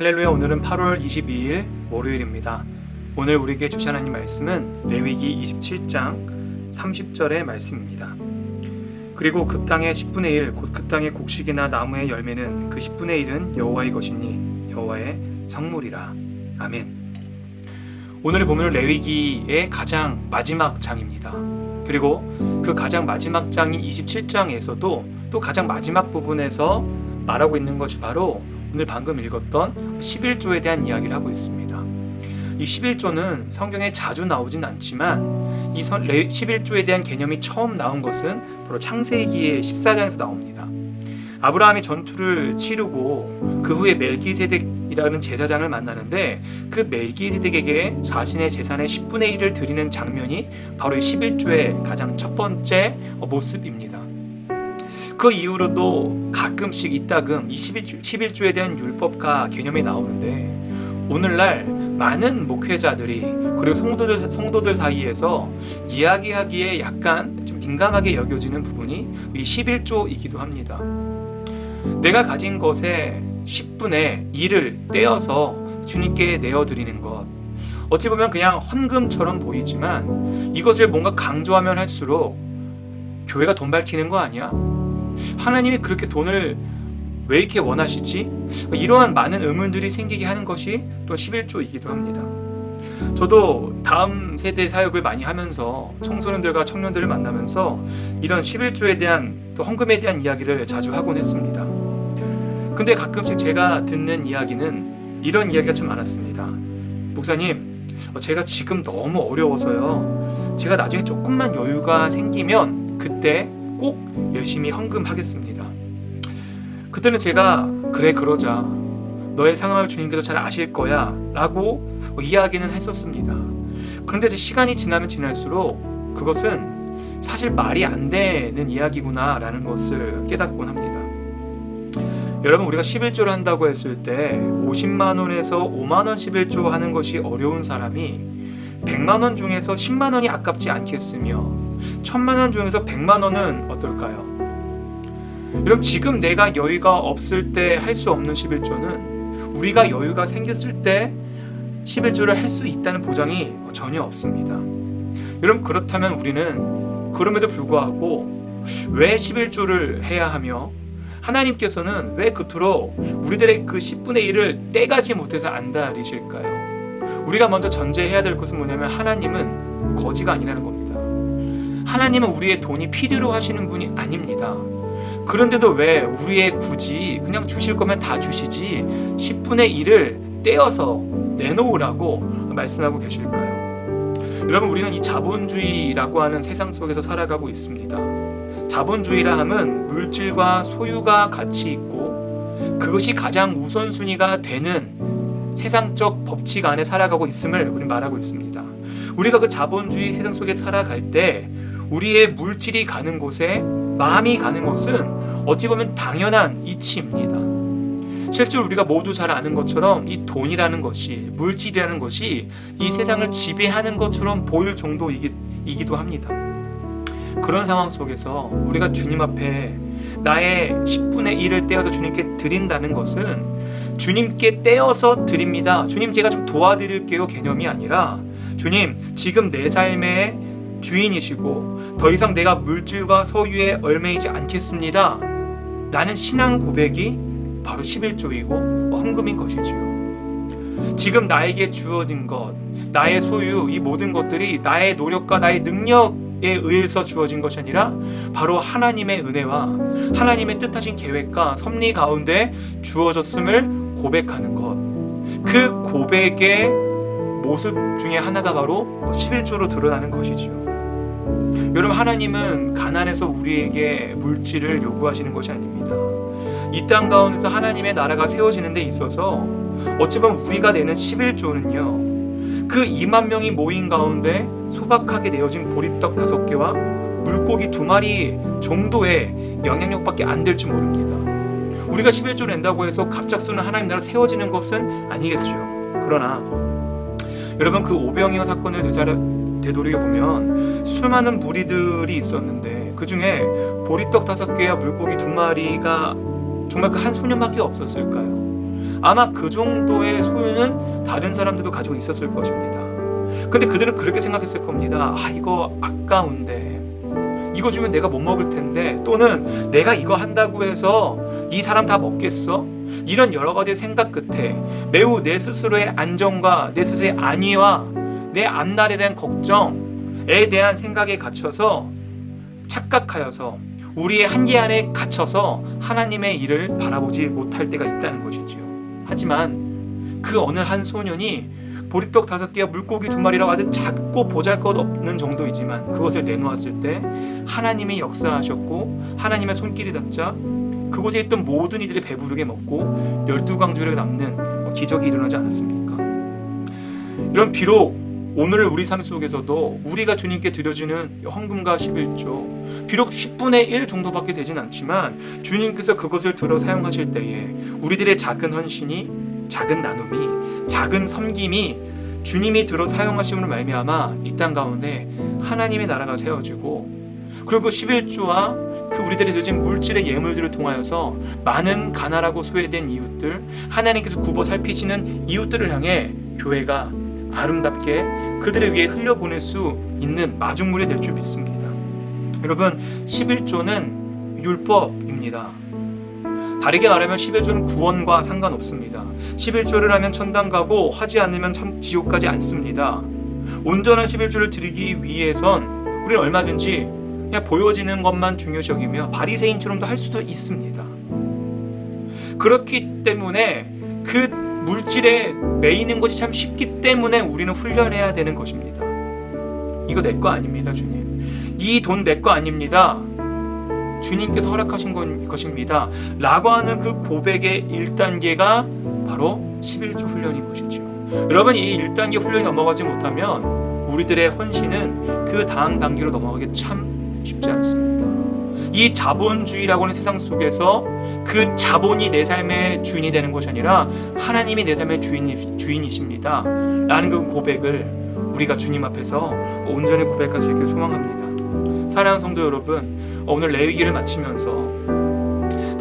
할렐루야. 오늘은 8월 22일 월요일입니다. 오늘 우리에게 주신 하나님 말씀은 레위기 27장 30절의 말씀입니다. 그리고 그 땅의 10분의 1 곧 그 땅의 곡식이나 나무의 열매는 그 10분의 1은 여호와의 것이니 여호와의 성물이라. 아멘. 오늘의 본문은 레위기의 가장 마지막 장입니다. 그리고 그 가장 마지막 장인 27장에서도 또 가장 마지막 부분에서 말하고 있는 것이 바로 오늘 방금 읽었던 11조에 대한 이야기를 하고 있습니다. 이 11조는 성경에 자주 나오진 않지만 이 11조에 대한 개념이 처음 나온 것은 바로 창세기의 14장에서 나옵니다. 아브라함이 전투를 치르고 그 후에 멜기세덱이라는 제사장을 만나는데 그 멜기세덱에게 자신의 재산의 10분의 1을 드리는 장면이 바로 이 11조의 가장 첫 번째 모습입니다. 그 이후로도 가끔씩 이따금 이 11조에 대한 율법과 개념이 나오는데 오늘날 많은 목회자들이 그리고 성도들 사이에서 이야기하기에 약간 좀 민감하게 여겨지는 부분이 이 11조이기도 합니다. 내가 가진 것의 10분의 1을 떼어서 주님께 내어드리는 것, 어찌 보면 그냥 헌금처럼 보이지만 이것을 뭔가 강조하면 할수록 교회가 돈 밝히는 거 아니야? 하나님이 그렇게 돈을 왜 이렇게 원하시지? 이러한 많은 의문들이 생기게 하는 것이 또 11조이기도 합니다. 저도 다음 세대 사역을 많이 하면서 청소년들과 청년들을 만나면서 이런 11조에 대한 또 헌금에 대한 이야기를 자주 하곤 했습니다. 근데 가끔씩 제가 듣는 이야기는 이런 이야기가 참 많았습니다. 목사님, 제가 지금 너무 어려워서요. 제가 나중에 조금만 여유가 생기면 그때 꼭 열심히 헌금하겠습니다. 그때는 제가 그래 그러자, 너의 상황을 주님께서 잘 아실 거야 라고 이야기는 했었습니다. 그런데 시간이 지나면 지날수록 그것은 사실 말이 안 되는 이야기구나 라는 것을 깨닫곤 합니다. 여러분, 우리가 11조를 한다고 했을 때 50만 원에서 5만 원 11조 하는 것이 어려운 사람이 100만 원 중에서 10만 원이 아깝지 않겠으며 1000만 원 중에서 100만 원은 어떨까요? 여러분, 지금 내가 여유가 없을 때 할 수 없는 11조는 우리가 여유가 생겼을 때 11조를 할 수 있다는 보장이 전혀 없습니다. 여러분, 그렇다면 우리는 그럼에도 불구하고 왜 11조를 해야 하며 하나님께서는 왜 그토록 우리들의 그 10분의 1을 떼가지 못해서 안달이실까요? 우리가 먼저 전제해야 될 것은 뭐냐면 하나님은 거지가 아니라는 겁니다. 하나님은 우리의 돈이 필요로 하시는 분이 아닙니다. 그런데도 왜 우리의 굳이 그냥 주실 거면 다 주시지 10분의 1을 떼어서 내놓으라고 말씀하고 계실까요? 여러분, 우리는 이 자본주의라고 하는 세상 속에서 살아가고 있습니다. 자본주의라 함은 물질과 소유가 같이 있고 그것이 가장 우선순위가 되는 세상적 법칙 안에 살아가고 있음을 우리는 말하고 있습니다. 우리가 그 자본주의 세상 속에 살아갈 때 우리의 물질이 가는 곳에 마음이 가는 것은 어찌 보면 당연한 이치입니다. 실제로 우리가 모두 잘 아는 것처럼 이 돈이라는 것이, 물질이라는 것이 이 세상을 지배하는 것처럼 보일 정도이기도 합니다. 그런 상황 속에서 우리가 주님 앞에 나의 10분의 1을 떼어서 주님께 드린다는 것은 주님께 떼어서 드립니다, 주님 제가 좀 도와드릴게요 개념이 아니라 주님 지금 내 삶의 주인이시고 더 이상 내가 물질과 소유에 얽매이지 않겠습니다 라는 신앙 고백이 바로 11조이고 헌금인 것이지요. 지금 나에게 주어진 것, 나의 소유, 이 모든 것들이 나의 노력과 나의 능력에 의해서 주어진 것이 아니라 바로 하나님의 은혜와 하나님의 뜻하신 계획과 섭리 가운데 주어졌음을 고백하는 것, 그 고백의 모습 중에 하나가 바로 11조로 드러나는 것이죠. 여러분, 하나님은 가난해서 우리에게 물질을 요구하시는 것이 아닙니다. 이 땅 가운데서 하나님의 나라가 세워지는 데 있어서 어찌 보면 우리가 내는 11조는요 그 2만 명이 모인 가운데 소박하게 내어진 보리떡 5개와 물고기 2마리 정도의 영향력밖에 안 될 줄 모릅니다. 우리가 11조를 낸다고 해서 갑작스러운 하나님 나라 세워지는 것은 아니겠죠. 그러나 여러분, 그 오병이어 사건을 되돌이보면 수많은 무리들이 있었는데 그 중에 보리떡 5개와 물고기 2마리가 정말 그 한 소년밖에 없었을까요? 아마 그 정도의 소유는 다른 사람들도 가지고 있었을 것입니다. 근데 그들은 그렇게 생각했을 겁니다. 이거 아까운데, 이거 주면 내가 못 먹을 텐데, 또는 내가 이거 한다고 해서 이 사람 다 먹겠어? 이런 여러 가지 생각 끝에 매우 내 스스로의 안정과 내 스스로의 안위와 내 앞날에 대한 걱정에 대한 생각에 갇혀서 착각하여서 우리의 한계 안에 갇혀서 하나님의 일을 바라보지 못할 때가 있다는 것이지요. 하지만 그 어느 한 소년이 보리떡 5개와 물고기 2마리라고 아주 작고 보잘것없는 정도이지만 그것을 내놓았을 때 하나님이 역사하셨고 하나님의 손길이 닿자 그곳에 있던 모든 이들이 배부르게 먹고 12광주를 남는 기적이 일어나지 않았습니까? 이런 비록 오늘 우리 삶 속에서도 우리가 주님께 드려지는 헌금과 11조 비록 10분의 1 정도밖에 되진 않지만 주님께서 그것을 들어 사용하실 때에 우리들의 작은 헌신이, 작은 나눔이, 작은 섬김이 주님이 들어 사용하심으로 말미암아 이 땅 가운데 하나님의 나라가 세워지고 그리고 11조와 그 우리들이 드린 물질의 예물들을 통하여서 많은 가난하고 소외된 이웃들, 하나님께서 굽어 살피시는 이웃들을 향해 교회가 아름답게 그들을 위해 흘려보낼 수 있는 마중물이 될 줄 믿습니다. 여러분, 11조는 율법입니다. 다르게 말하면 11조는 구원과 상관없습니다. 11조를 하면 천당 가고 하지 않으면 지옥 가지 않습니다. 온전한 11조를 드리기 위해선 우리는 얼마든지 그냥 보여지는 것만 중요시 여기며 바리새인처럼도 할 수도 있습니다. 그렇기 때문에 그 물질에 매이는 것이 참 쉽기 때문에 우리는 훈련해야 되는 것입니다. 이거 내 거 아닙니다, 주님. 이 돈 내 거 아닙니다. 주님께서 허락하신 것입니다. 라고 하는 그 고백의 1단계가 바로 11조 훈련인 것이죠. 여러분, 이 1단계 훈련이 넘어가지 못하면 우리들의 헌신은 그 다음 단계로 넘어가기 참 쉽지 않습니다. 이 자본주의라고 하는 세상 속에서 그 자본이 내 삶의 주인이 되는 것이 아니라 하나님이 내 삶의 주인이십니다 라는 그 고백을 우리가 주님 앞에서 온전히 고백할 수 있게 소망합니다. 사랑하는 성도 여러분, 오늘 레위기를 마치면서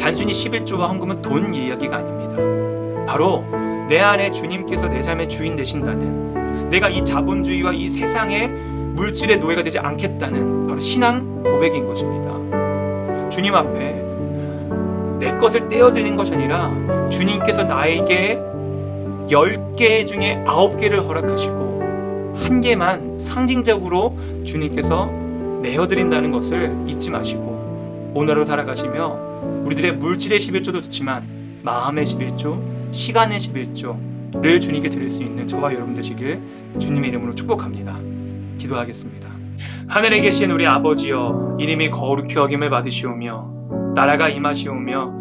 단순히 11조와 헌금은 돈 이야기가 아닙니다. 바로 내 안에 주님께서 내 삶의 주인 되신다는, 내가 이 자본주의와 이 세상의 물질의 노예가 되지 않겠다는 바로 신앙 고백인 것입니다. 주님 앞에 내 것을 떼어드리는 것이 아니라 주님께서 나에게 10개 중에 9개를 허락하시고 1개만 상징적으로 주님께서 내어드린다는 것을 잊지 마시고 오늘로 살아가시며 우리들의 물질의 11조도 좋지만 마음의 11조, 시간의 11조를 주님께 드릴 수 있는 저와 여러분 되시길 주님의 이름으로 축복합니다. 기도하겠습니다. 하늘에 계신 우리 아버지여, 이름이 거룩히 여김을 받으시오며 나라가 임하시오며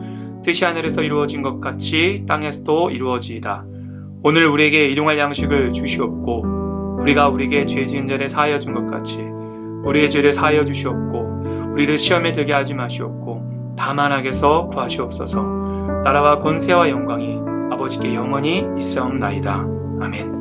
뜻이 하늘에서 이루어진 것 같이 땅에서도 이루어지이다. 오늘 우리에게 일용할 양식을 주시옵고 우리가 우리에게 죄 지은 자를 사하여 준 것 같이 우리의 죄를 사하여 주시옵고 우리를 시험에 들게 하지 마시옵고 다만 악에서 구하시옵소서. 나라와 권세와 영광이 아버지께 영원히 있사옵나이다. 아멘.